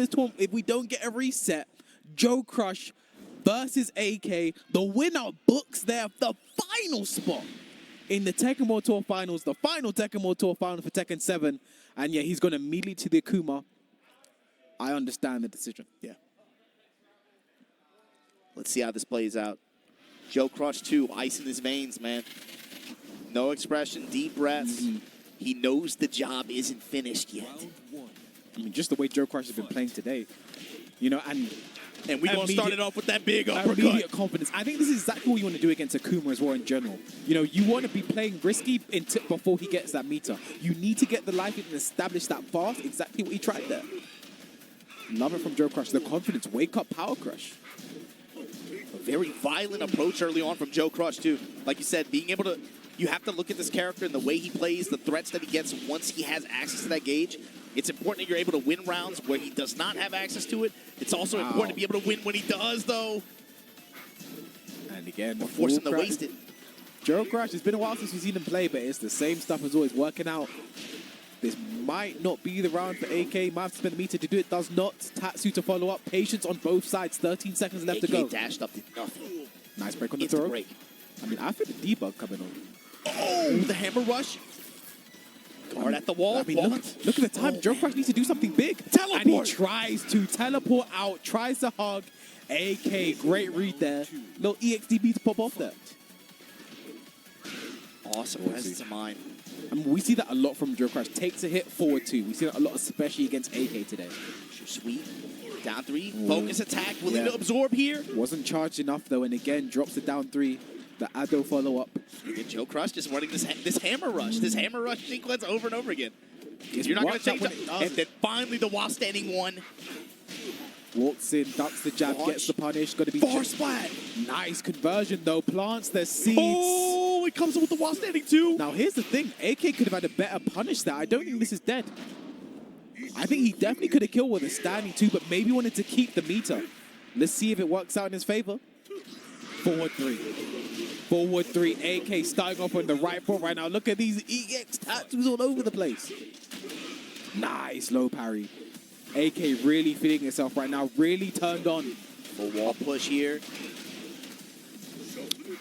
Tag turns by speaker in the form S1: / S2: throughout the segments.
S1: this tournament, if we don't get a reset, JOECRUSH versus AK, the winner books the final spot in the Tekken World Tour Finals, the final Tekken World Tour Final for Tekken 7. And yeah, he's going immediately to the Akuma. I understand the decision, yeah.
S2: Let's see how this plays out. JOECRUSH too, ice in his veins, man. No expression, deep breaths. He knows the job isn't finished yet.
S1: I mean, just the way JOECRUSH has been playing today, you know, and
S2: we're going to start it off with that big uppercut.
S1: Immediate confidence. I think this is exactly what you want to do against Akuma as well in general. You know, you want to be playing risky before he gets that meter. You need to get the life and establish that fast. Exactly what he tried there. Love it from JOECRUSH. The confidence. Wake up, Power Crush.
S2: A very violent approach early on from JOECRUSH too. Like you said, being able to... You have to look at this character and the way he plays, the threats that he gets once he has access to that gauge. It's important that you're able to win rounds where he does not have access to it. It's also important to be able to win when he does, though.
S1: And again,
S2: force him to waste it.
S1: JOECRUSH, it's been a while since we've seen him play, but it's the same stuff as always, working out. This might not be the round for AK. Might have to spend the meter to do it. Does not. Tatsu to follow up. Patience on both sides. 13 seconds left to go.
S2: AK dashed up, did nothing.
S1: Nice break on the throw. I mean, I feel the debug coming on.
S2: Oh, the hammer rush. Guard at the wall.
S1: I mean, look at the time. JOECRUSH needs to do something big.
S2: Teleport.
S1: And he tries to teleport out, tries to hug. AK, great read there. Little EXDB to pop off there.
S2: Awesome presence of mind.
S1: I mean, we see that a lot from JOECRUSH. Takes a hit, forward two. We see that a lot, especially against AK today.
S2: Sweet. Down three. Focus attack. Willing to absorb here.
S1: Wasn't charged enough, though. And again, drops it down three. The Ado follow-up.
S2: Again, JOECRUSH just running this hammer rush. This hammer rush sequence over and over again. You're not going to change it. And then finally the while standing one.
S1: Walks in, ducks the jab, gets the punish. Got to be
S2: force splat.
S1: Nice conversion, though. Plants the seeds.
S2: Oh, it comes with the while standing too.
S1: Now, here's the thing. AK could have had a better punish there. I don't think this is dead. I think he definitely could have killed with a standing too, but maybe wanted to keep the meter. Let's see if it works out in his favor. Forward three. Forward three. AK starting off on the right foot right now. Look at these EX tattoos all over the place. Nice low parry. AK really feeling itself right now. Really turned on.
S2: Full wall push here.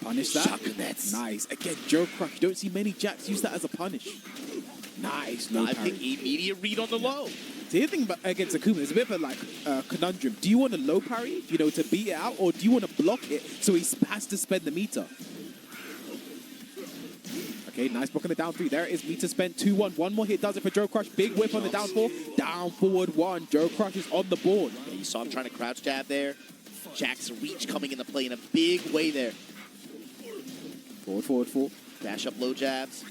S1: Punish that. Nice. Again, JOECRUSH. You don't see many jacks use that as a punish. Nice low parry.
S2: I think immediate read on the low.
S1: The other thing about against Akuma is a bit of a conundrum. Do you want a low parry, you know, to beat it out, or do you want to block it so he has to spend the meter? Okay, nice block on the down three. There it is, meter spent, 2-1. One more hit does it for JOECRUSH. Big whip on the down four. Down forward one. JOECRUSH is on the board.
S2: Yeah, you saw him trying to crouch jab there. Jack's reach coming into play in a big way there.
S1: Forward, forward, forward.
S2: Dash up low jabs.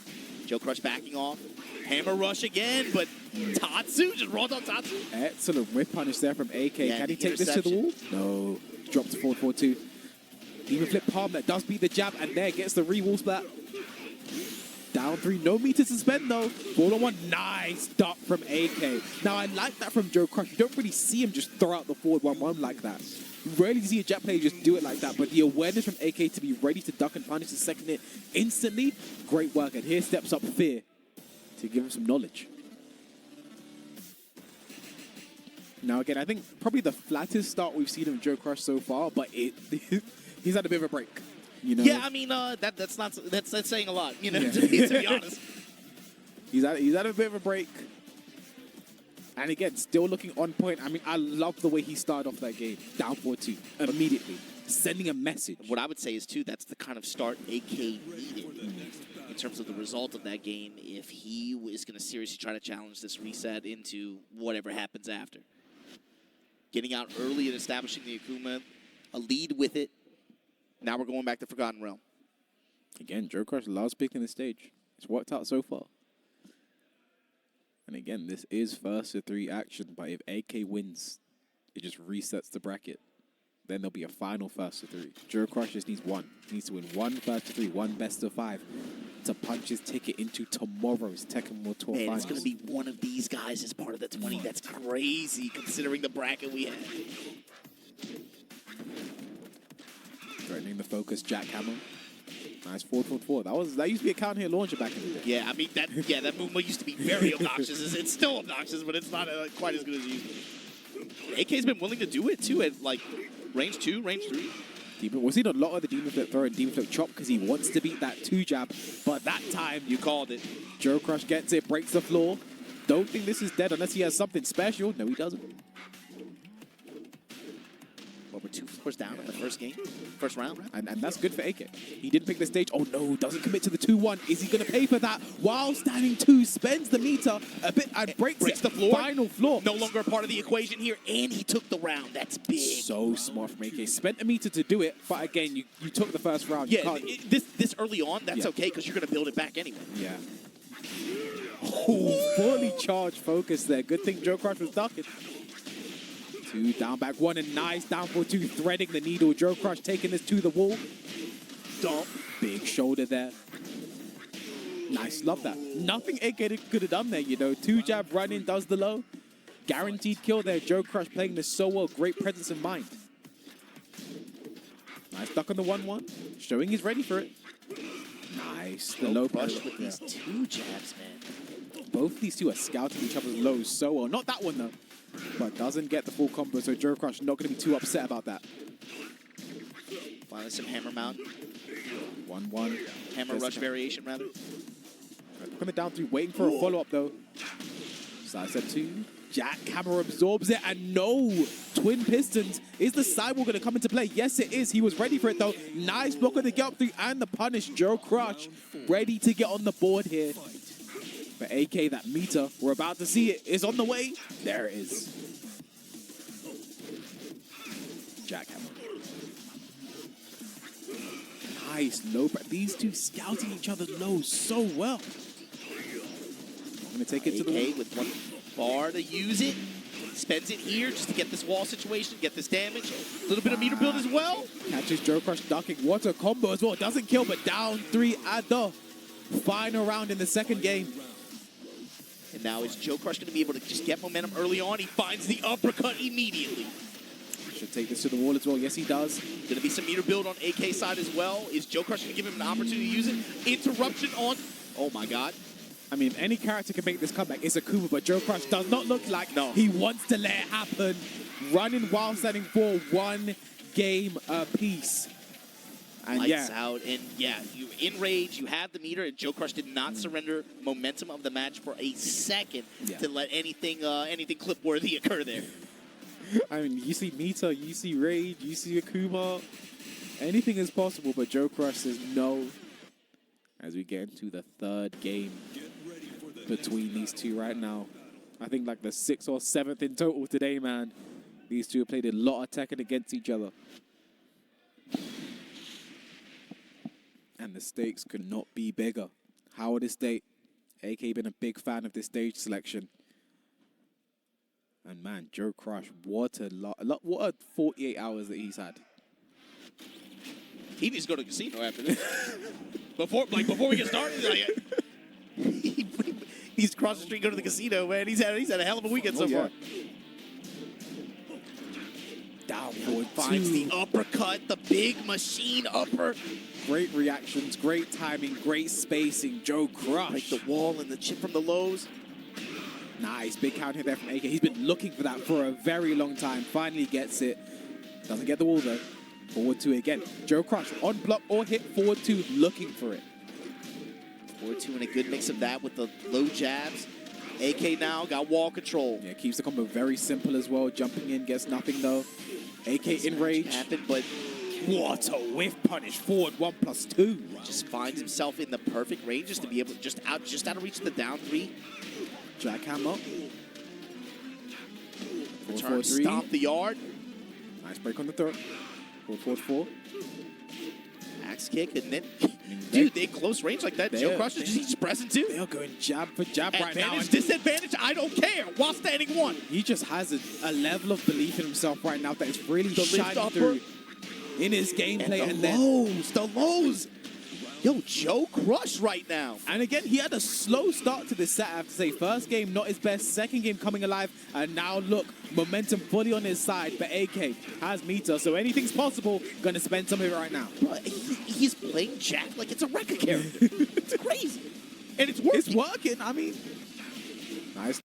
S2: JOECRUSH backing off. Hammer rush again, but Tatsu just rolled on Tatsu.
S1: Excellent whip punish there from AK. Yeah, can he take this to the wall? No. Drops forward, forward two. Even flip palm that does beat the jab, and there gets the re-wall splat. Down three, no meter to spend though. 4-on-1, nice duck from AK. Now I like that from JOECRUSH. You don't really see him just throw out the forward 1-1 like that. You rarely see a jet player just do it like that, but the awareness from AK to be ready to duck and punish the second hit instantly, great work. And here steps up Fear to give him some knowledge. Now again, I think probably the flattest start we've seen of JOECRUSH so far, but he's had a bit of a break. You know?
S2: Yeah, I mean that's saying a lot. You know, to be honest.
S1: He's had a bit of a break, and again, still looking on point. I mean, I love the way he started off that game, down 4-2 immediately, sending a message.
S2: What I would say is too, that's the kind of start AK needed in terms of the result of that game. If he is going to seriously try to challenge this reset into whatever happens after, getting out early and establishing the Akuma, a lead with it. Now we're going back to Forgotten Realm.
S1: Again, JOECRUSH loves picking the stage. It's worked out so far. And again, this is first to three action, but if AK wins, it just resets the bracket. Then there'll be a final first to three. JOECRUSH just needs one. He needs to win one first to three, one best of five to punch his ticket into tomorrow's Tekken World Tour Finals.
S2: It's going to be one of these guys as part of the 20. That's crazy considering the bracket we have.
S1: Threatening the focus, jackhammer. Nice 4-4-4. That used to be a counter hit launcher back in the day.
S2: Yeah, I mean that move used to be very obnoxious. It's still obnoxious, but it's not quite as good as it used to be. AK's been willing to do it too at like range 2, range 3.
S1: We've seen a lot of the Demon Flip throw and Demon Flip chop because he wants to beat that 2-jab, but that time
S2: you called it.
S1: JOECRUSH gets it, breaks the floor. Don't think this is dead unless he has something special. No, he doesn't.
S2: Well, we're 2 floors down in the first round.
S1: And that's good for AK. He didn't pick the stage. Oh no, doesn't commit to the 2-1. Is he going to pay for that? While standing 2, spends the meter a bit and breaks
S2: the floor.
S1: Final floor.
S2: No longer a part of the equation here, and he took the round. That's big.
S1: So smart from AK. Spent a meter to do it, but again, you took the first round.
S2: Yeah, this early on, that's okay because you're going to build it back anyway.
S1: Yeah. Oh, fully charged focus there. Good thing JOECRUSH was ducking. 2 down, back 1, and nice down for 2, threading the needle. JOECRUSH taking this to the wall. Dump. Big shoulder there. Nice, love that. Nothing AK could have done there, you know. 2-jab running, does the low. Guaranteed kill there. JOECRUSH playing this so well. Great presence of mind. Nice duck on the 1-1. Showing he's ready for it. Nice. The low
S2: push with these 2 jabs, man.
S1: Both of these two are scouting each other's lows so well. Not that one, though. But doesn't get the full combo, so JOECRUSH not going to be too upset about that.
S2: Finally, some hammer mount.
S1: 1-1.
S2: Hammer rush variation, rather.
S1: Coming down 3, waiting for a follow-up, though. Side set 2. Jackhammer absorbs it, and no! Twin pistons. Is the sidewall going to come into play? Yes, it is. He was ready for it, though. Nice block on the get up 3 and the punish. JOECRUSH ready to get on the board here. But AK, that meter, we're about to see it, is on the way. There it is. Jackhammer. Nice low. These two scouting each other's lows so well. I'm going to take it to the wall.
S2: With 1 bar to use it. Spends it here just to get this wall situation, get this damage. A little bit of meter build as well.
S1: Catches JOECRUSH ducking. What a combo as well. Doesn't kill, but down 3 at the final round in the second game.
S2: And now is JOECRUSH going to be able to just get momentum early on? He finds the uppercut immediately.
S1: Should take this to the wall as well. Yes, he does.
S2: Going to be some meter build on AK side as well. Is JOECRUSH going to give him an opportunity to use it? Interruption on... Oh, my God.
S1: I mean, any character can make this comeback. It's Akuma, but JOECRUSH does not look like he wants to let it happen. Running while standing for 1 game apiece. And
S2: lights out, and yeah, you in rage, you have the meter, and JOECRUSH did not surrender momentum of the match for a second to let anything clip-worthy occur there.
S1: I mean, you see meter, you see rage, you see Akuma. Anything is possible, but JOECRUSH says no. As we get into the 3rd game between these two right now. I think like the 6th or 7th in total today, man. These two have played a lot of Tekken against each other. And the stakes could not be bigger. Howard Estate, AK, been a big fan of this stage selection. And man, JOECRUSH, what a 48 hours that he's had.
S2: He needs to go to the casino after this. before we get started, he needs to cross the street, go to the casino, man. He's had a hell of a weekend so far.
S1: Down forward,
S2: finds the uppercut, the big machine upper.
S1: Great reactions, great timing, great spacing. JOECRUSH.
S2: Like the wall and the chip from the lows.
S1: Nice, big counter there from AK. He's been looking for that for a very long time. Finally gets it. Doesn't get the wall though. Forward 2 again. JOECRUSH on block or hit, forward 2, looking for it.
S2: Forward 2 and a good mix of that with the low jabs. AK now got wall control.
S1: Yeah, keeps the combo very simple as well. Jumping in, gets nothing though. AK in rage.
S2: Happened, but
S1: what a whiff punish. Forward 1+2.
S2: Just finds himself in the perfect range just to be able to just out of reach of the down 3.
S1: Jackhammer.
S2: Return, stomp the yard.
S1: Nice break on the throat. 4-4-4.
S2: Axe kick, and then, dude, they close range like that. JOECRUSH is just pressing 2.
S1: They're going jab for jab right now.
S2: Advantage, disadvantage, I don't care. While standing 1.
S1: He just has a level of belief in himself right now that is really shining through in his gameplay.
S2: And the lows. Yo, JOECRUSH right now.
S1: And again, he had a slow start to this set, I have to say. First game, not his best. Second game, coming alive. And now, look, momentum fully on his side. But AK has meter, so anything's possible. Going to spend some of it right now.
S2: But he's playing Jack like it's a record character. It's crazy. And it's working.
S1: It's working, I mean. Nice.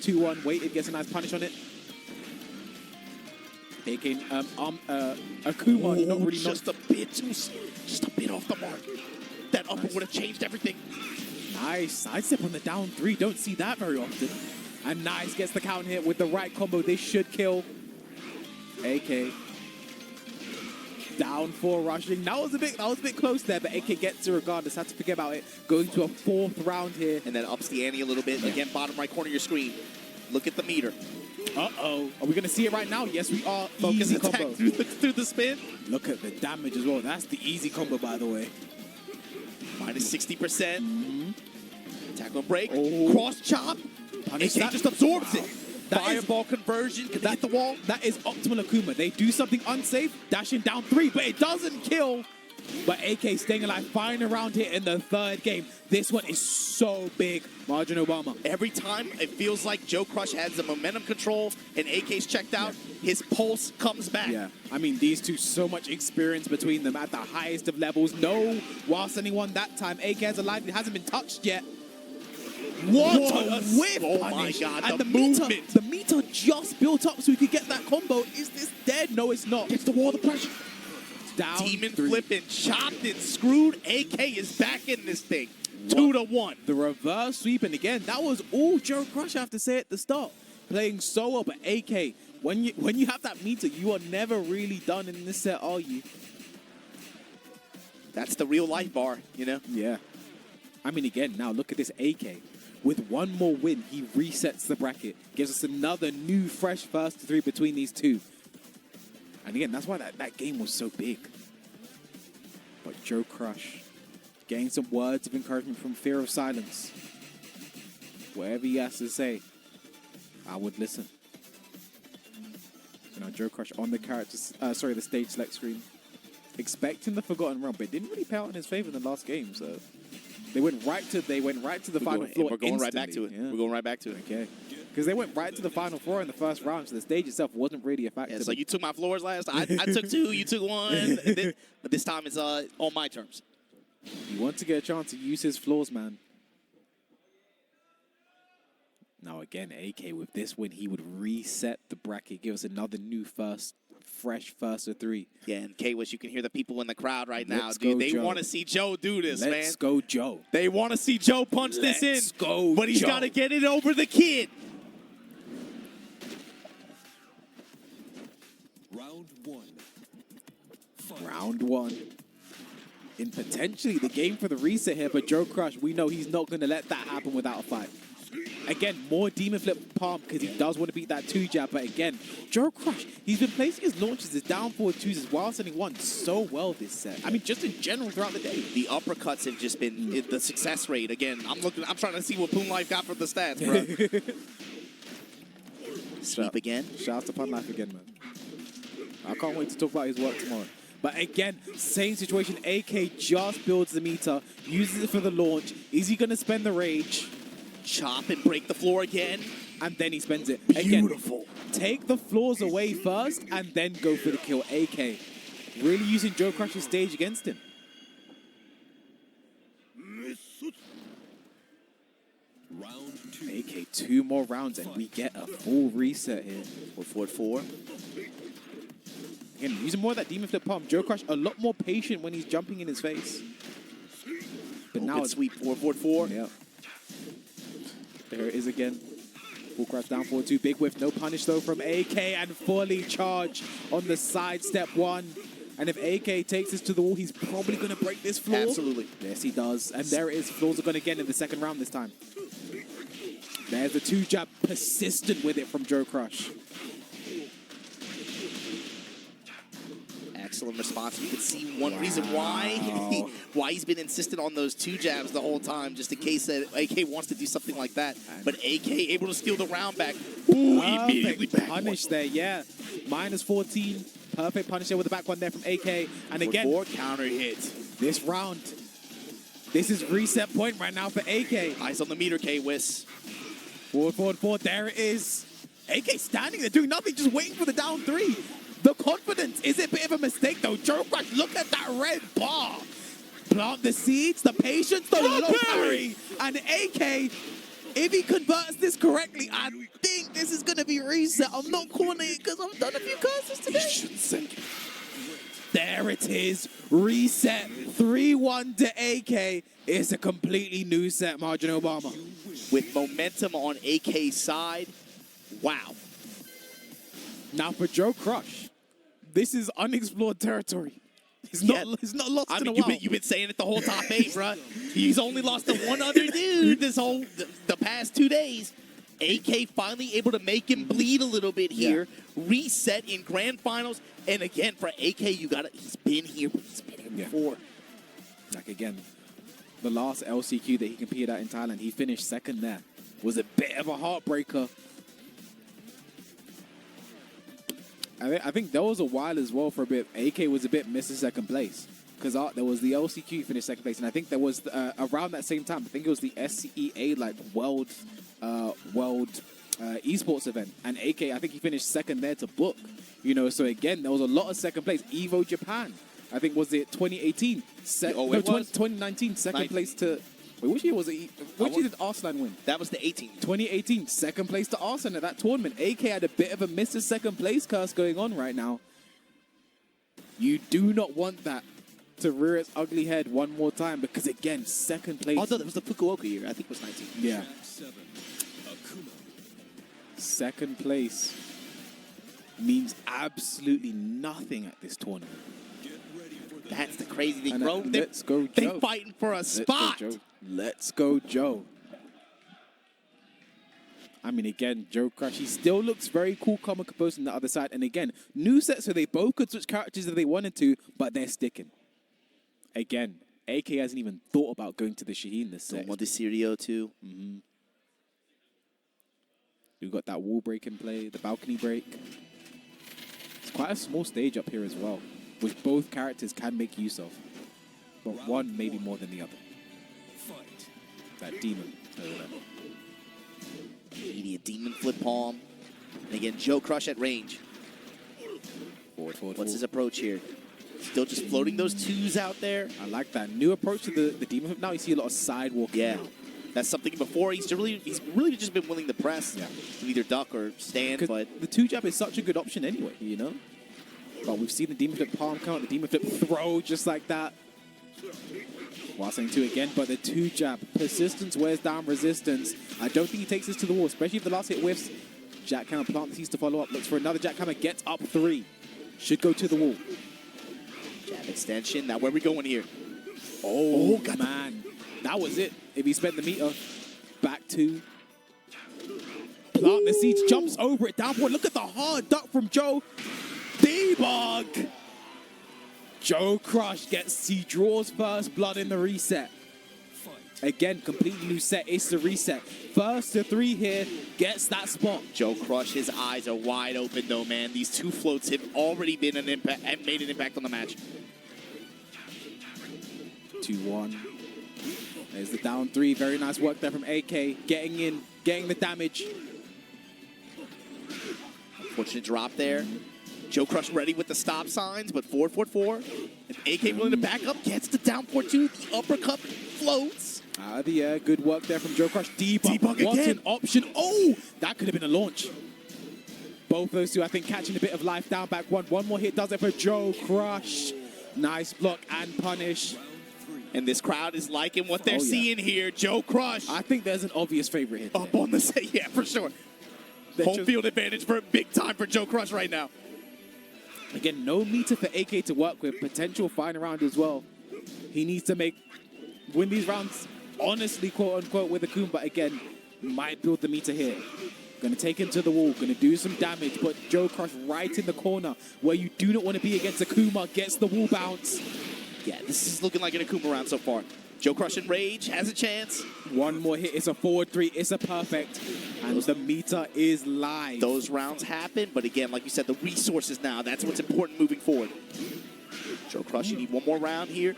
S1: 2-1, waited, gets a nice punish on it. AK, Akuma, not really
S2: just a bit too, just a bit off the mark. That upper would have changed everything.
S1: Nice sidestep on the down 3. Don't see that very often. And Nice gets the count hit with the right combo. This should kill. AK down 4 rushing. That was a bit close there, but AK gets it regardless. Had to forget about it. Going to a 4th round here.
S2: And then ups the ante a little bit. Again, bottom right corner of your screen. Look at the meter.
S1: Uh-oh. Are we going to see it right now? Yes, we are.
S2: Focus
S1: Easy
S2: attack
S1: combo.
S2: through the spin.
S1: Look at the damage as well. That's the easy combo, by the way.
S2: Minus 60%. Tackle break.
S1: Oh.
S2: Cross chop.
S1: Punish
S2: AK
S1: that.
S2: just absorbs it.
S1: That
S2: Fireball conversion. Can they hit the wall?
S1: That is optimal Akuma. They do something unsafe, dashing down 3, but it doesn't kill. But AK staying alive, fine around here in the 3rd game. This one is so big. Margin Obama.
S2: Every time it feels like JOECRUSH has the momentum control and AK's checked out, his pulse comes back.
S1: Yeah, I mean, these two, so much experience between them at the highest of levels. No, whilst anyone that time, AK has alive, it hasn't been touched yet. What a whip!
S2: Oh my
S1: punish.
S2: God,
S1: and
S2: the
S1: movement. The meter just built up so he could get that combo. Is this dead? No, it's not.
S2: Gets the wall, the pressure.
S1: Down
S2: Demon
S1: 3.
S2: flipping, chopped and screwed. AK is back in this thing. 2-1.
S1: The reverse sweep, and again, that was all JOECRUSH, I have to say at the start. Playing so well, but AK, when you have that meter, you are never really done in this set, are you?
S2: That's the real life bar, you know?
S1: Yeah. I mean, again, now look at this AK. With one more win, he resets the bracket. Gives us another new, fresh first 3 between these two. And again, that's why that game was so big. But JOECRUSH getting some words of encouragement from Fear of Silence. Whatever he has to say, I would listen. So now JOECRUSH on the stage select screen. Expecting the Forgotten Realm, but it didn't really pay out in his favor in the last game, so they went right to the final floor.
S2: We're going right back to it.
S1: Yeah.
S2: We're going right back to it.
S1: Okay. Because they went right to the final floor in the first round, so the stage itself wasn't really a factor.
S2: Yeah, so you took my floors last. I took 2, you took 1, but this time it's on my terms.
S1: You want to get a chance to use his floors, man. Now again, AK with this win, he would reset the bracket, give us another new fresh first of 3.
S2: Yeah, and K-Wish, you can hear the people in the crowd right now,
S1: Let's
S2: dude.
S1: go,
S2: They
S1: Joe.
S2: want to see Joe do this, man.
S1: Let's go, Joe.
S2: They want to see Joe punch this in.
S1: Let's go,
S2: but he's
S1: Joe.
S2: got to get it over the kid.
S1: Round 1. In potentially the game for the reset here, but JOECRUSH, we know he's not going to let that happen without a fight. Again, more Demon Flip palm because he does want to beat that 2-jab, but again, JOECRUSH, he's been placing his launches, his down forward 2s, his wild sending 1 so well this set. I mean, just in general throughout the day.
S2: The uppercuts have just been the success rate. Again, I'm trying to see what Poon Life got for the stats, bro. Sweep again.
S1: Shout out to Pun Life again, man. I can't wait to talk about his work tomorrow. But again, same situation. AK just builds the meter, uses it for the launch. Is he going to spend the rage?
S2: Chop and break the floor again.
S1: And then he spends it.
S2: Beautiful.
S1: Again, take the floors away first and then go for the kill. AK really using JOECRUSH's stage against him.
S3: Round 2.
S1: AK 2 more rounds and we get a full reset here.
S2: 4-4.
S1: Again, using more of that Demon Flip palm. JOECRUSH a lot more patient when he's jumping in his face. But now it's
S2: sweep 4-4-4.
S1: Yeah. There it is again. Full crash down 4-2. Big whiff. No punish though from AK and fully charge on the side step 1. And if AK takes this to the wall, he's probably going to break this floor.
S2: Absolutely.
S1: Yes, he does. And there it is. Floors are going again in the second round this time. There's the 2-jab. Persistent with it from JOECRUSH.
S2: Excellent response. You can see one reason why he's been insistent on those 2 jabs the whole time, just in case that AK wants to do something like that. But AK able to steal the round back. Ooh, immediately back
S1: punish there, yeah. Minus 14. Perfect punish there with the back one there from AK. And again,
S2: 4 counter hit.
S1: This round, this is reset point right now for AK.
S2: Eyes on the meter, K-Wiss.
S1: Forward. There it is. AK standing there doing nothing, just waiting for the down 3. The confidence, is it a bit of a mistake though? JOECRUSH, look at that red bar. Plant the seeds, the patience, the low parry. And AK If he converts this correctly, I think this is going to be reset. I'm not calling it because I've done a few curses today. There it is. Reset. 3-1 to AK. It's a completely new set, Margin Obama.
S2: With momentum on AK's side. Wow.
S1: Now for JOECRUSH, this is unexplored territory. He's not lost in a while.
S2: You've been saying it the whole top 8, bro. He's only lost to one other dude the past 2 days. AK finally able to make him bleed a little bit here. Yeah. Reset in grand finals. And again, for AK, he's been here before.
S1: Like again, the last LCQ that he competed at in Thailand, he finished second there. Was a bit of a heartbreaker. I think there was a while as well for a bit. AK was a bit missing second place because there was the LCQ finished second place, and I think there was around that same time. I think it was the SCEA like world esports event, and AK I think he finished second there to book. You know, so again there was a lot of second place. Evo Japan, I think was it 2018? 2019 second place to. Wait, which year was it? Which year did ARROUND win?
S2: That was the 18.
S1: 2018, second place to ARROUND at that tournament. AK had a bit of a Mr. Second Place curse going on right now. You do not want that to rear its ugly head one more time because, again, second place.
S2: Although that was the Fukuoka year. I think it was 19.
S1: Yeah. Second place means absolutely nothing at this tournament.
S2: That's the crazy thing, bro.
S1: Let's go, Joe.
S2: They're fighting for a spot.
S1: Let's go, Joe. I mean, again, JOECRUSH, he still looks very cool, calm, and composed on the other side. And again, new set, so they both could switch characters if they wanted to, but they're sticking. Again, AK hasn't even thought about going to the Shaheen this set.
S2: Want the Sirio too.
S1: We've got that wall break in play, the balcony break. It's quite a small stage up here as well, which both characters can make use of. But one maybe more than the other. That demon.
S2: Immediate demon flip palm. And again, JOECRUSH at range.
S1: Forward.
S2: What's his approach here? Still just floating those twos out there.
S1: I like that new approach to the demon flip. Now you see a lot of sidewalk.
S2: Yeah. That's something before he's really just been willing to press to either duck or stand. But
S1: the 2-jab is such a good option anyway, you know? But we've seen the demon flip palm count, the demon flip throw just like that. While saying 2 again, but the 2-jab. Persistence wears down resistance. I don't think he takes this to the wall, especially if the last hit whiffs. Jackhammer plant sees to follow up. Looks for another jackhammer. Gets up 3. Should go to the wall.
S2: Jab extension. Now where are we going here?
S1: Oh man. That was it. If he spent the meter. Back 2. Plant the siege. Jumps over it. Down point. Look at the hard duck from Joe. Debug. JOECRUSH gets, he draws first blood in the reset. Again, completely new set. It's the reset. First to 3 here, gets that spot.
S2: JOECRUSH, his eyes are wide open though, man. These 2 floats have already been an impact and made an impact on the match.
S1: 2-1. There's the down 3. Very nice work there from AK. Getting in, getting the damage.
S2: Unfortunate drop there. JOECRUSH ready with the stop signs, but 4-4-4. And AK willing to back up, gets the down 4-2. The uppercut floats.
S1: Out of the air, good work there from JOECRUSH. Debug what
S2: again.
S1: An option. Oh, that could have been a launch. Both those two, I think, catching a bit of life down back 1. One more hit does it for JOECRUSH. Nice block and punish.
S2: And this crowd is liking what they're seeing here. JOECRUSH.
S1: I think there's an obvious favorite hit.
S2: Up on the set, yeah, for sure. Home field advantage for big time for JOECRUSH right now.
S1: Again, no meter for AK to work with. Potential final round as well. He needs to win these rounds, honestly, quote unquote, with Akuma. But again, might build the meter here. Going to take him to the wall. Going to do some damage. But JOECRUSH right in the corner where you do not want to be against Akuma. Gets the wall bounce.
S2: Yeah, this is looking like an Akuma round so far. JOECRUSH in rage, has a chance.
S1: One more hit, it's a forward 3, it's a perfect. And the meter is live.
S2: Those rounds happen, but again, like you said, the resources now, that's what's important moving forward. JOECRUSH, you need one more round here.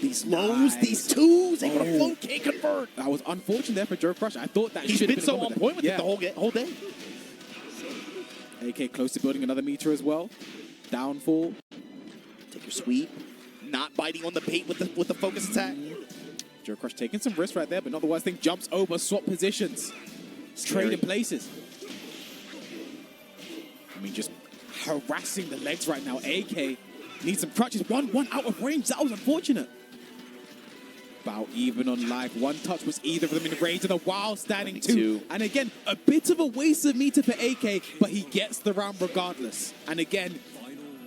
S2: These lows, these 2s, they're gonna float, can't convert.
S1: That was unfortunate there for JOECRUSH. I thought that
S2: he's been so on point with it the whole day.
S1: AK close to building another meter as well. Downfall.
S2: Take your sweep. Not biting on the bait with the focus attack.
S1: JOECRUSH taking some risks right there, but not the worst thing. Jumps over, swap positions. Trading places. I mean, just harassing the legs right now. AK needs some crutches. One out of range. That was unfortunate. About even on life. One touch was either of them in range, and a wild standing two. And again, a bit of a waste of meter for AK, but he gets the round regardless. And again,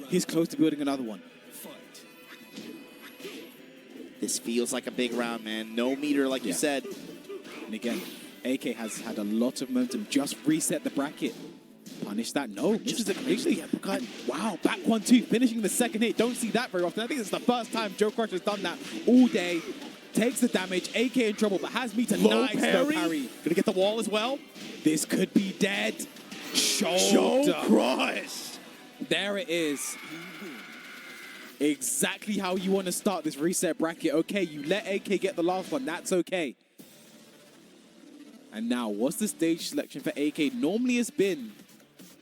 S1: he's close to building another one.
S2: This feels like a big round, man. No meter, like you said.
S1: And again, AK has had a lot of momentum. Just reset the bracket. Punish that. No, misses it completely. Wow, back 1-2, finishing the second hit. Don't see that very often. I think it's the first time JOECRUSH has done that all day. Takes the damage. AK in trouble, but has meter. Nice parry.
S2: Gonna get the wall as well.
S1: This could be dead.
S2: JOECRUSH.
S1: There it is. Exactly how you want to start this reset bracket. Okay, you let AK get the last one. That's okay. And now, what's the stage selection for AK? Normally it's been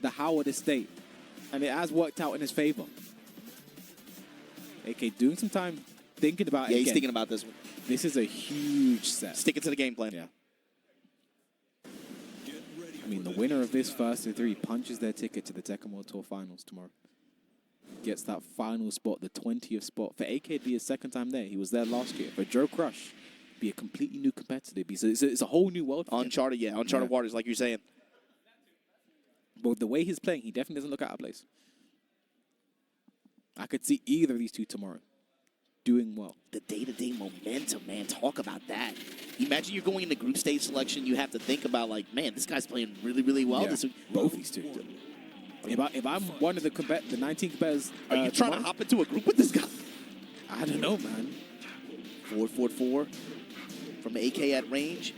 S1: the Howard Estate, and it has worked out in his favor. AK doing some time thinking about it.
S2: Yeah, he's thinking about this one.
S1: This is a huge set.
S2: Sticking to the game plan.
S1: Yeah. I mean, the winner of this first of three punches their ticket to the Tekken World Tour Finals tomorrow. Gets that final spot, the 20th spot. For AK, it'd be his second time there. He was there last year. For JOECRUSH, be a completely new competitor. It's a whole new world.
S2: Uncharted, uncharted waters, like you're saying.
S1: But the way he's playing, he definitely doesn't look out of place. I could see either of these two tomorrow doing well.
S2: The day-to-day momentum, man. Talk about that. Imagine you're going into group stage selection. You have to think about, like, man, this guy's playing really, really well.
S1: Yeah, both these two. If I'm one of the 19 competitors...
S2: Are you trying to hop into a group with this guy?
S1: I don't know, man.
S2: Forward from AK at range.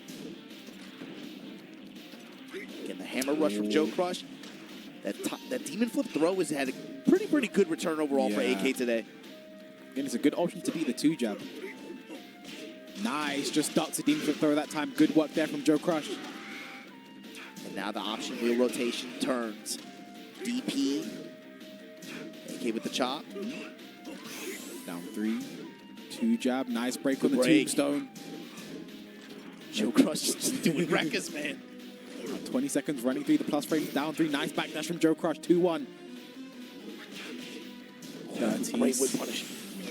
S2: Getting the hammer rush from JOECRUSH. That demon flip throw has had a pretty good return overall for AK today.
S1: Again, it's a good option to beat the 2-jab. Nice, just ducks a demon flip throw that time. Good work there from JOECRUSH.
S2: And now the option wheel rotation turns. DP. AK with the chop.
S1: Down 3. 2-jab. Nice break on the tombstone.
S2: JOECRUSH just doing records, man.
S1: 20 seconds running through the plus frames. Down 3. Nice backdash from JOECRUSH. 2-1. 30.
S2: Great whip punish.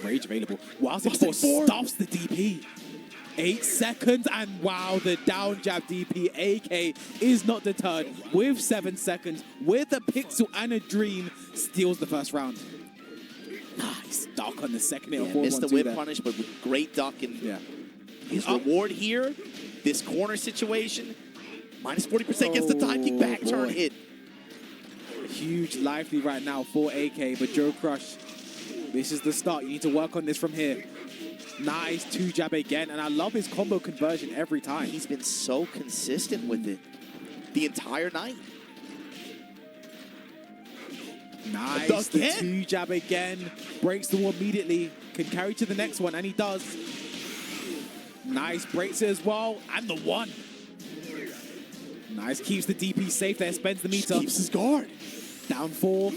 S1: Rage available. Wow, 64 stops the DP. 8 seconds, and wow, the down jab DP. AK is not deterred. With 7 seconds, with a pixel and a dream, steals the first round. Nice duck on the second hit.
S2: Missed the whip punish, but with great duck. And his reward here, this corner situation, minus 40% gets the time kick back turn hit.
S1: Huge lively right now for AK, but JOECRUSH, this is the start. You need to work on this from here. Nice 2-jab again, and I love his combo conversion every time.
S2: He's been so consistent with it the entire night.
S1: Nice, the 2-jab again. Breaks the wall immediately. Can carry to the next one, and he does. Nice, breaks it as well, and the 1. Nice, keeps the DP safe there, spends the meter.
S2: Just keeps his guard.
S1: Down 4.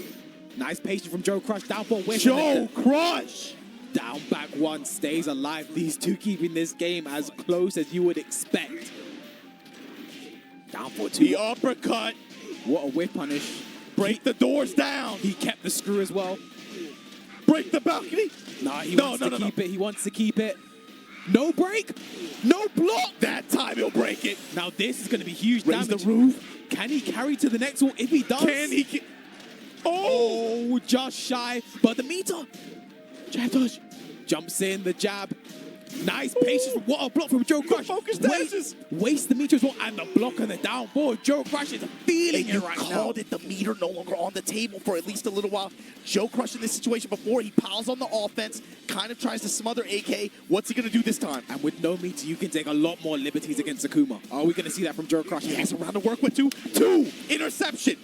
S1: Nice patience from JOECRUSH. Down 4.
S2: JOECRUSH!
S1: Down back 1, stays alive. These two keeping this game as close as you would expect. Down 4-2.
S2: The uppercut.
S1: What a whip punish.
S2: Break the doors down.
S1: He kept the screw as well.
S2: Break the balcony.
S1: Nah, he wants to keep it. He wants to keep it. No break. No block.
S2: That time he'll break it.
S1: Now this is going to be huge
S2: damage.
S1: Raise
S2: the roof.
S1: Can he carry to the next wall? If he does.
S2: Can he?
S1: Oh, just shy. But the meter. Jab dodge. Jumps in, the jab. Nice patience. What a block from JOECRUSH.
S2: Focus dashes.
S1: Waste the meter as well. And the block on the down board. JOECRUSH is feeling it right now.
S2: Called it. The meter no longer on the table for at least a little while. JOECRUSH in this situation before, he piles on the offense, kind of tries to smother AK. What's he going to do this time?
S1: And with no meter, you can take a lot more liberties against Akuma. Are we going to see that from JOECRUSH?
S2: He has a round to work with too. 2. Interception.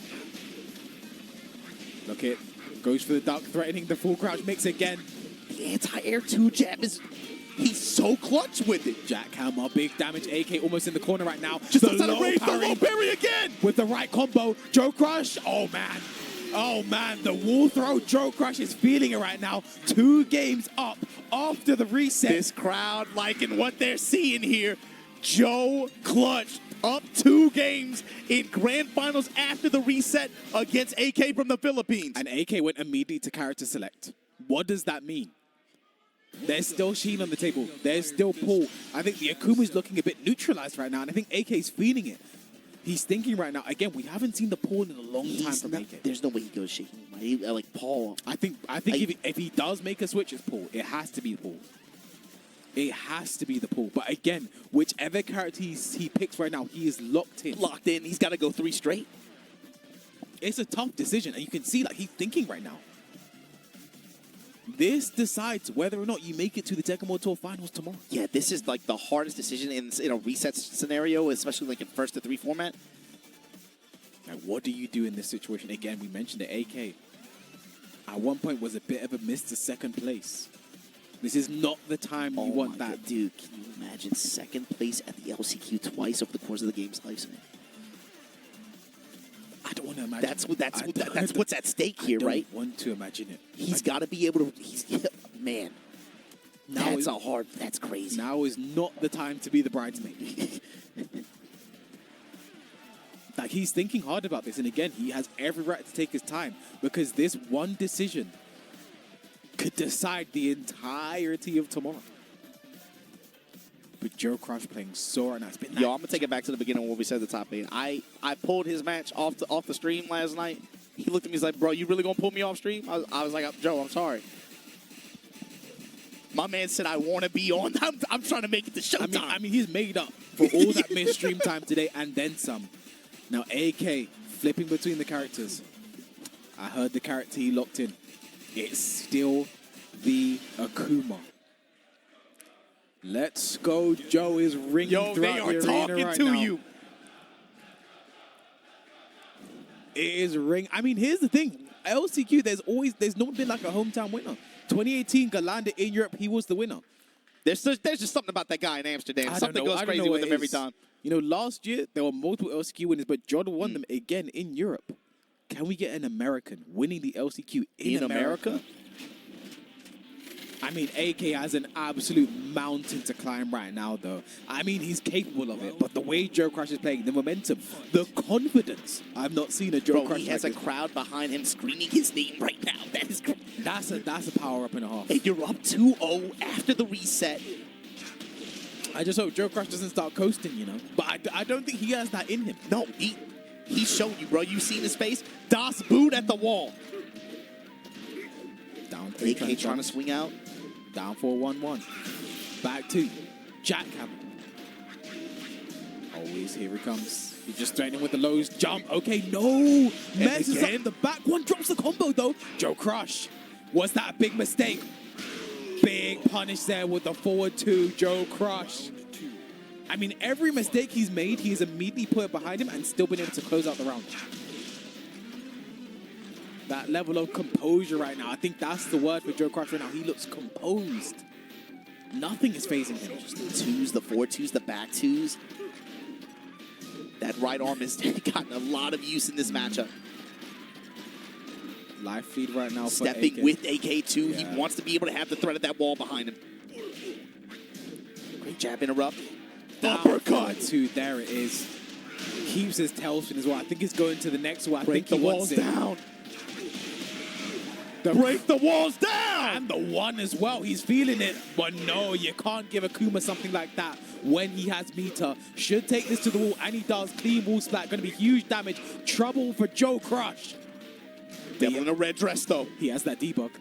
S1: Look it. Goes for the duck, threatening the full crouch mix again.
S2: The anti-air 2-jab is... He's so clutch with it.
S1: Jackhammer, big damage. AK almost in the corner right now.
S2: Just outside of range, the low parry again.
S1: With the right combo. JOECRUSH, oh man. Oh man, the wall throw. JOECRUSH is feeling it right now. 2 games up after the reset.
S2: This crowd liking what they're seeing here. JOECRUSH up 2 games in grand finals after the reset against AK from the Philippines.
S1: And AK went immediately to character select. What does that mean? There's still Sheen on the table. There's still Paul. I think the Akuma's looking a bit neutralized right now, and I think AK's feeling it. He's thinking right now. Again, we haven't seen the Paul in a long time from AK.
S2: There's no way he goes Sheen. Like Paul.
S1: I think if he does make a switch, it's Paul. It has to be Paul. It has to be the Paul. But again, whichever character he picks right now, he is locked in.
S2: Locked in. He's got to go 3 straight.
S1: It's a tough decision, and you can see like he's thinking right now. This decides whether or not you make it to the Tekken World Tour Finals tomorrow.
S2: Yeah, this is like the hardest decision in a reset scenario, especially like in 1st to 3 format.
S1: Now, what do you do in this situation? Again, we mentioned the AK. At one point was a bit of a miss to 2nd place. This is not the time you want that.
S2: God, dude, can you imagine 2nd place at the LCQ twice over the course of the game's lifespan?
S1: I don't want to imagine.
S2: That's what's at stake here, right?
S1: I don't want to imagine it.
S2: He's got to be able to. Man, that's crazy.
S1: Now is not the time to be the bridesmaid. Like he's thinking hard about this, and again, he has every right to take his time because this one decision could decide the entirety of tomorrow. But JOECRUSH playing so right now. It's been
S2: I'm gonna take it back to the beginning when we said the top 8. I pulled his match off the stream last night. He looked at me, he's like, "Bro, you really gonna pull me off stream?" I was like, "Joe, I'm sorry." My man said, "I want to be on." I'm trying to make it to showtime.
S1: I mean, he's made up for all that missed stream time today and then some. Now, AK flipping between the characters. I heard the character he locked in. It's still the Akuma. Let's go. Joe is ringing throughout the arena right now.
S2: You.
S1: It is ring. I mean, here's the thing. LCQ, there's not been like a hometown winner. 2018, Galanda in Europe, he was the winner.
S2: There's just something about that guy in Amsterdam. Something goes crazy with him every time.
S1: You know, last year, there were multiple LCQ winners, but Jordan won them again in Europe. Can we get an American winning the LCQ in America? I mean, AK has an absolute mountain to climb right now, though. I mean, he's capable of it, but the way JOECRUSH is playing, the momentum, the confidence, I've not seen a JOECRUSH like
S2: he has a crowd behind him screaming his name right now. That is great.
S1: That's a power up and a half.
S2: And you're up 2-0 after the reset.
S1: I just hope JOECRUSH doesn't start coasting, you know. But I don't think he has that in him.
S2: No, he showed you, bro. You seen his face? Das Boot at the wall.
S1: Down 3.
S2: AK trying to swing out.
S1: Down 4-1-1. Back 2. Jackhammer. Always, here he comes. He's just threatening with the lows. Jump. Okay, no. Messes up. The back one drops the combo, though. JOECRUSH. Was that a big mistake? Big punish there with the forward 2. JOECRUSH. I mean, every mistake he's made, he's immediately put it behind him and still been able to close out the round. That level of composure right now, I think that's the word for JOECRUSH right now. He looks composed. Nothing is phasing him.
S2: Just the 2s, the 4-2s, the back 2s. That right arm has gotten a lot of use in this matchup.
S1: Live feed right now for
S2: Stepping
S1: AK.
S2: with AK too.
S1: Yeah.
S2: He wants to be able to have the threat of that wall behind him. Great jab interrupt.
S1: Uppercut. 2, there it is. Keeps his tail spin as well. I think he's going to the next one. I think
S2: the
S1: he
S2: walls
S1: wants it.
S2: down. Break the walls down!
S1: And the 1 as well. He's feeling it. But no, you can't give Akuma something like that when he has meter. Should take this to the wall, and he does. Clean wall splat. Going to be huge damage. Trouble for JOECRUSH.
S2: Devil in a red dress, though.
S1: He has that debug.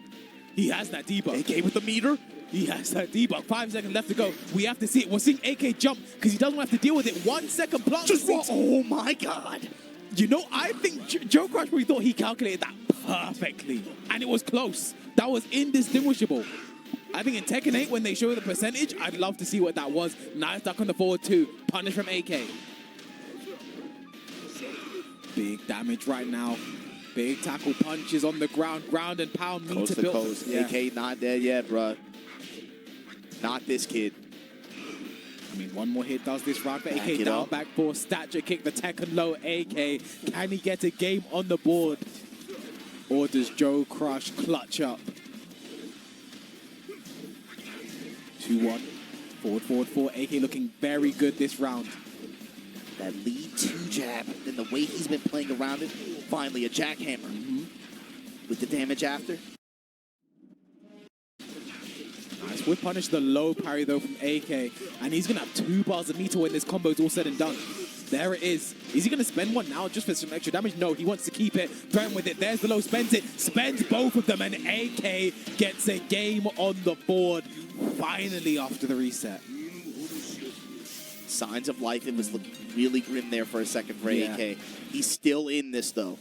S1: He has that debug.
S2: AK with the meter.
S1: He has that debug. 5 seconds left to go. We have to see it. We're seeing AK jump because he doesn't have to deal with it. 1 second plus.
S2: Oh, my God.
S1: You know, I think JOECRUSH really thought he calculated that perfectly. And it was close. That was indistinguishable. I think in Tekken 8, when they show the percentage, I'd love to see what that was. Nice duck on the forward 2. Punish from AK. Big damage right now. Big tackle punches on the ground. Ground and pound meter
S2: Coast to
S1: built.
S2: coast.
S1: Yeah.
S2: AK not there yet, bro. Not this kid.
S1: I mean, one more hit does this round for
S2: Back
S1: AK.
S2: it
S1: Down,
S2: up.
S1: back 4, stature kick, the Tekken low AK. Can he get a game on the board? Or does JOECRUSH clutch up? 2-1. Forward, forward, forward. AK looking very good this round.
S2: That lead 2 jab, and the way he's been playing around it, finally a jackhammer with the damage after.
S1: Nice whip punish, the low parry though from AK, and he's gonna have 2 bars of meter when this combo's all said and done. There it is. Is he gonna spend one now just for some extra damage? No, he wants to keep it, threaten with it. There's the low, spends it, spends both of them, and AK gets a game on the board finally after the reset.
S2: Signs of life. It was looking really grim there for a second for AK. He's still in this though.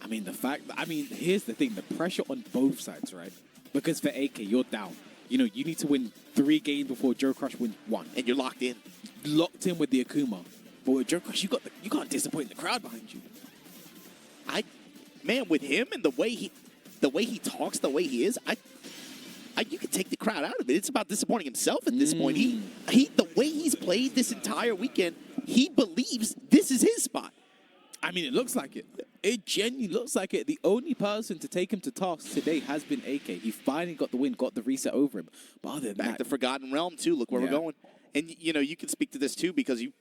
S1: I mean, here's the thing, the pressure on both sides, right? Because for AK, you're down. You know, you need to win 3 games before JOECRUSH wins 1.
S2: And you're locked in.
S1: Locked in with the Akuma. But with JOECRUSH, you can't disappoint the crowd behind you.
S2: Man, with him and the way he talks, the way he is, you can take the crowd out of it. It's about disappointing himself at this point. The way he's played this entire weekend, he believes this is his spot.
S1: I mean, it looks like it. It genuinely looks like it. The only person to take him to task today has been AK. He finally got the win, got the reset over him. But other than
S2: Back
S1: that,
S2: to Forgotten Realm, too. Look where we're going. And, you know, you can speak to this, too, because you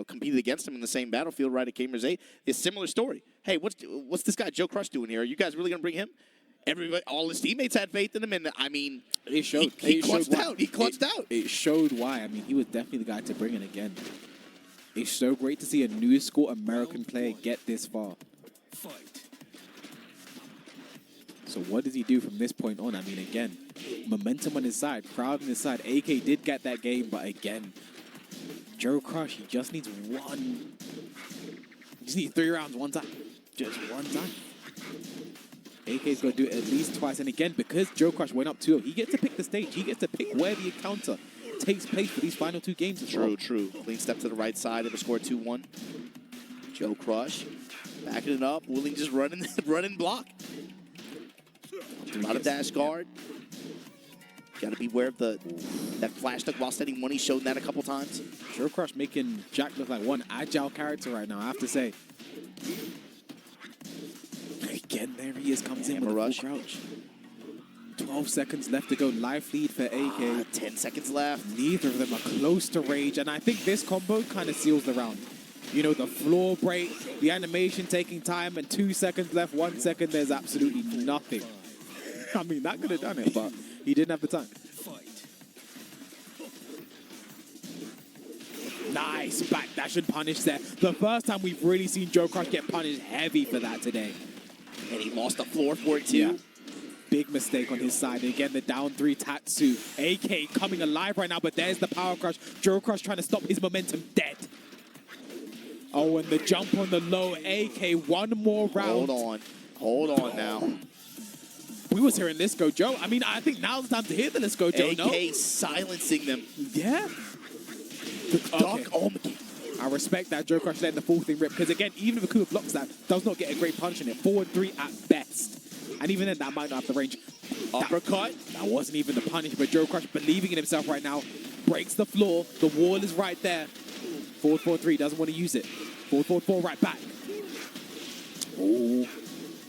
S2: competed against him in the same battlefield right at Gamers 8. It's a similar story. Hey, what's this guy JOECRUSH doing here? Are you guys really going to bring him? Everybody, all his teammates had faith in him, and I mean,
S1: it showed.
S2: He clutched out. He clutched out.
S1: It showed why. I mean, he was definitely the guy to bring in again. It's so great to see a new school American player get this far. So what does he do from this point on? I mean, again, momentum on his side, crowd on his side. AK did get that game, but again, JOECRUSH, he just needs one. He just needs 3 rounds one time. Just one time. AK's going to do it at least twice. And again, because JOECRUSH went up 2-0, he gets to pick the stage. He gets to pick where the encounter takes place for these final 2 games as well.
S2: True. Clean step to the right side of the score 2-1. JOECRUSH backing it up. Willing just running block. A lot of dash guard. Got to beware of that flash duck while setting one. He's shown that a couple times.
S1: JOECRUSH making Jack look like one agile character right now, I have to say. Again, there he is, comes in with a full crouch. 12 seconds left to go. Life lead for AK.
S2: 10 seconds left.
S1: Neither of them are close to rage, and I think this combo kind of seals the round. You know, the floor break, the animation taking time, and 2 seconds left, 1 second, there's absolutely nothing. I mean, that could have done it, but he didn't have the time. Nice backdash and punish there. The first time we've really seen JOECRUSH get punished heavy for that today.
S2: And he lost the floor for it, too.
S1: Yeah. Big mistake on his side. Again, the down 3 Tatsu. AK coming alive right now, but there's the power crush. JOECRUSH trying to stop his momentum dead. Oh, and the jump on the low. AK, one more round.
S2: Hold on now.
S1: We was hearing Let's Go Joe. I mean, I think now's the time to hear the Let's Go Joe,
S2: AK silencing them.
S1: Yeah.
S2: Duck. Oh, my God.
S1: I respect that JOECRUSH letting the full thing rip, because again, even if Akuma blocks that, does not get a great punch in it. Forward 3 at best. And even then, that might not have the range. Uppercut. That wasn't even the punish, but JOECRUSH believing in himself right now. Breaks the floor. The wall is right there. Forward 4-3, doesn't want to use it. Forward 4-4, right back. Oh.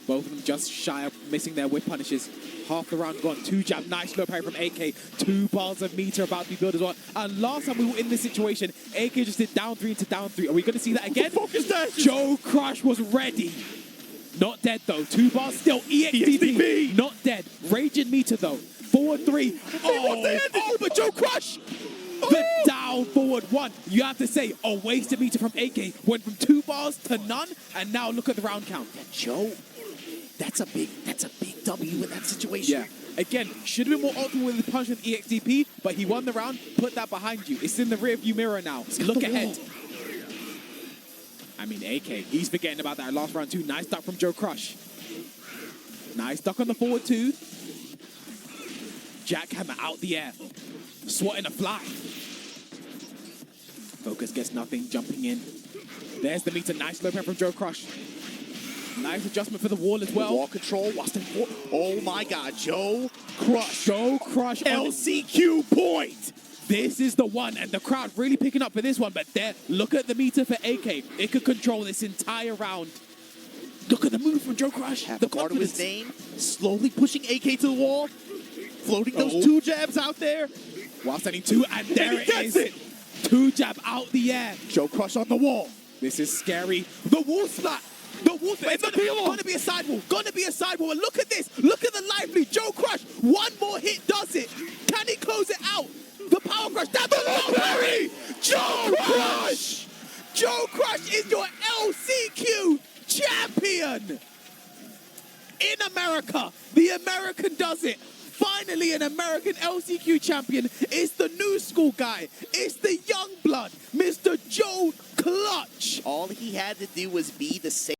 S1: Both of them just shy of missing their whip punishes. Half the round gone. 2 jab. Nice low parry from AK. 2 bars of meter about to be built as well. And last time we were in this situation, AK just did down 3 into down 3. Are we going to see that again?
S2: Focus that.
S1: JOECRUSH was ready. Not dead though. 2 bars still. EXDP. Not dead. Raging meter though. Forward 3. Oh, but JOECRUSH. The down forward 1. You have to say, a wasted meter from AK. Went from 2 bars to none, and now look at the round count.
S2: Joe, that's a big W in that situation.
S1: Yeah. Again, should have been more ultimate with the punch with EXDP, but he won the round. Put that behind you. It's in the rear view mirror now. Look ahead. I mean, AK, he's forgetting about that last round too. Nice duck from JOECRUSH. Nice duck on the forward 2. Jackhammer out the air. Swatting a fly. Focus gets nothing, jumping in. There's the meter. Nice low parry from JOECRUSH. Nice adjustment for the wall as well.
S2: Wall control. Oh my God, JOECRUSH.
S1: JOECRUSH.
S2: LCQ point.
S1: This is the one, and the crowd really picking up for this one, but there, look at the meter for AK. It could control this entire round. Look at the move from JOECRUSH.
S2: Half
S1: The
S2: a bar to his
S1: confidence.
S2: name, slowly pushing AK to the wall, floating those 2 jabs out there.
S1: While sending 2, and there it
S2: gets
S1: is.
S2: it.
S1: 2 jab out the air.
S2: JOECRUSH on the wall.
S1: This is scary. The wall splat. The wall splat. It's gonna be a sidewall. Gonna be a sidewall. And look at this. Look at the lively. JOECRUSH. One more hit does it. Can he close it out? The power crush. That's the lottery. JOECRUSH. JOECRUSH is your LCQ champion. In America. The American does it. Finally, an American LCQ champion. It's the new school guy. It's the young blood, Mr. Joe Clutch.
S2: All he had to do was be the same.